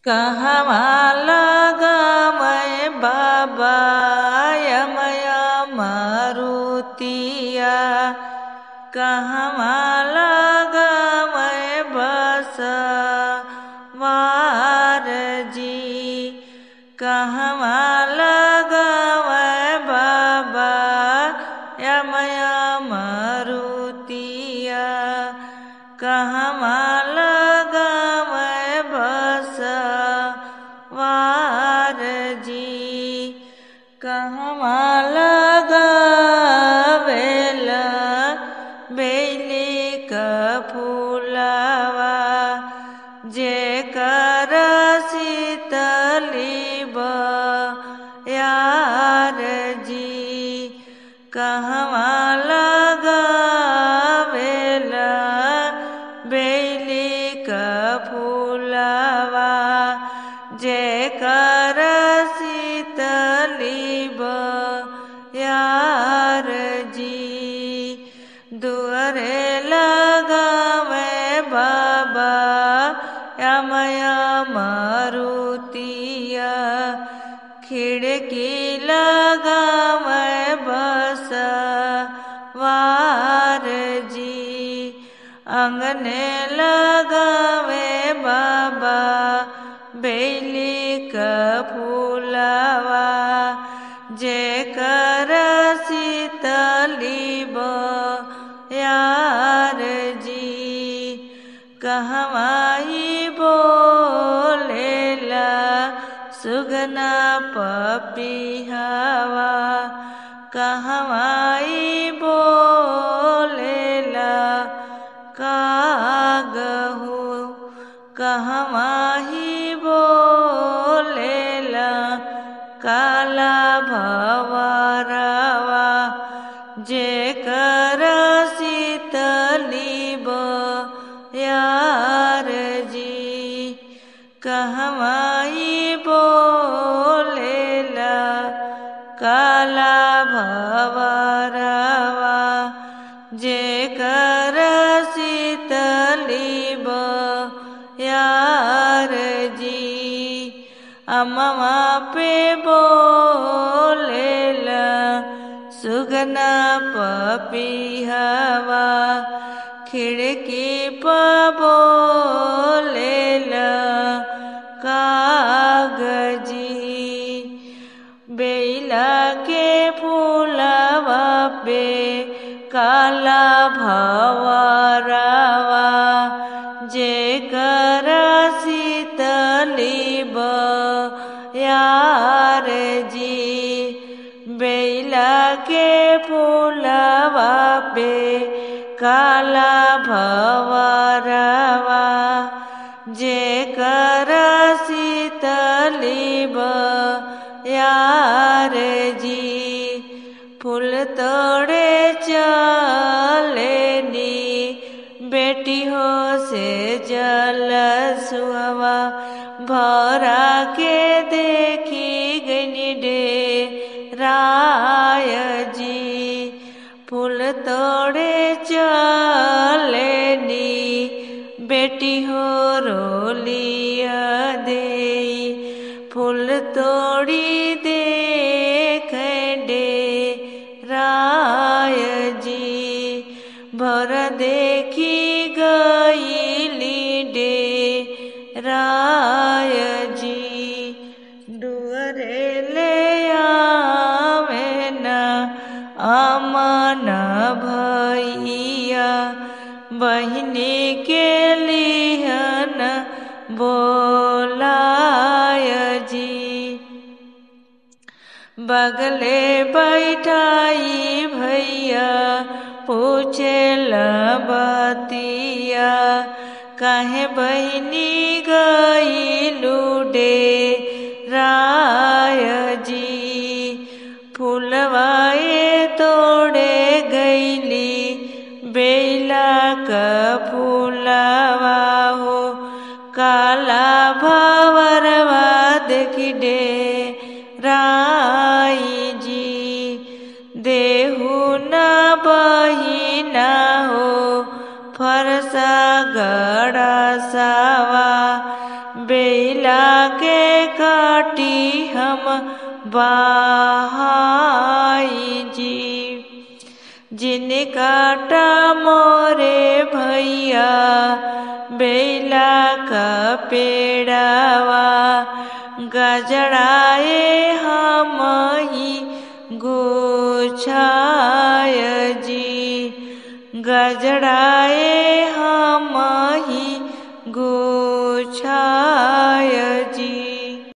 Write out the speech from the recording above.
कहवा लगावै बाबा यमया मारुतिया। कहवा लगावै बसवार जी। कहवा लगावै बाबा यमया मारुतिया। कहवा लगावै बसवार जी। कहवा लगावेला बेली का फूलवा जेकर शीतली यार जी। कहवा लगावेला बेली का फूलवा जेकर शीतली यार जी। दुआरे लगावे बाबा यमया मारुतिया। खिड़की लगावे बसवार जी। अंगने लगावे बाबा बेली का फूलवा जेकर शीतली यार जी। कहवाई बोलेला सुगना पपीहवा। कहवाई बोलेला कागहू। कहवाही बोलेला काला भंवरवा जेकर शीतली यार जी। कहवाई बोलेला काला भंवरवा जेकर शीतली यार जी। अमवा पे बोलेला सुगना पपीहवा। खिड़की पर बोलेला कागजी। बेला के फूलवा पे काला भंवरवा जेकर शीतली यार जी। बेला के फूलवा पे काला भंवरवा जेकर शीतली यार जी। फूल तोड़े चलेनी बेटी हो से जल सुहवा भरा के देखी गनी डेराय जी। फूल तोड़े चलेनी बेटी हो रोलिया दे। फूल तोड़ी देख डेराय जी। भर देखी गईली डेराय जी। दुआरे ले आवे न अमन भैया बहिनी के लिहन बोलाय जी। बगले बैठाई भैया पूछे बतिया। काहे बहिनी गईलू डेराय जी। फूलवाए तोड़े गईली बेला का फूलवा हो काला भंवरवा देखी डेराई जी। देहु न बहिना हो फरसा गड़ा सावा बेला बेला के काटी हम बाहाई जी। जिन काटा मोरे भैया बेला का पेड़ावा, गजड़ाए हम ही गुछाय जी। गजड़ाए हम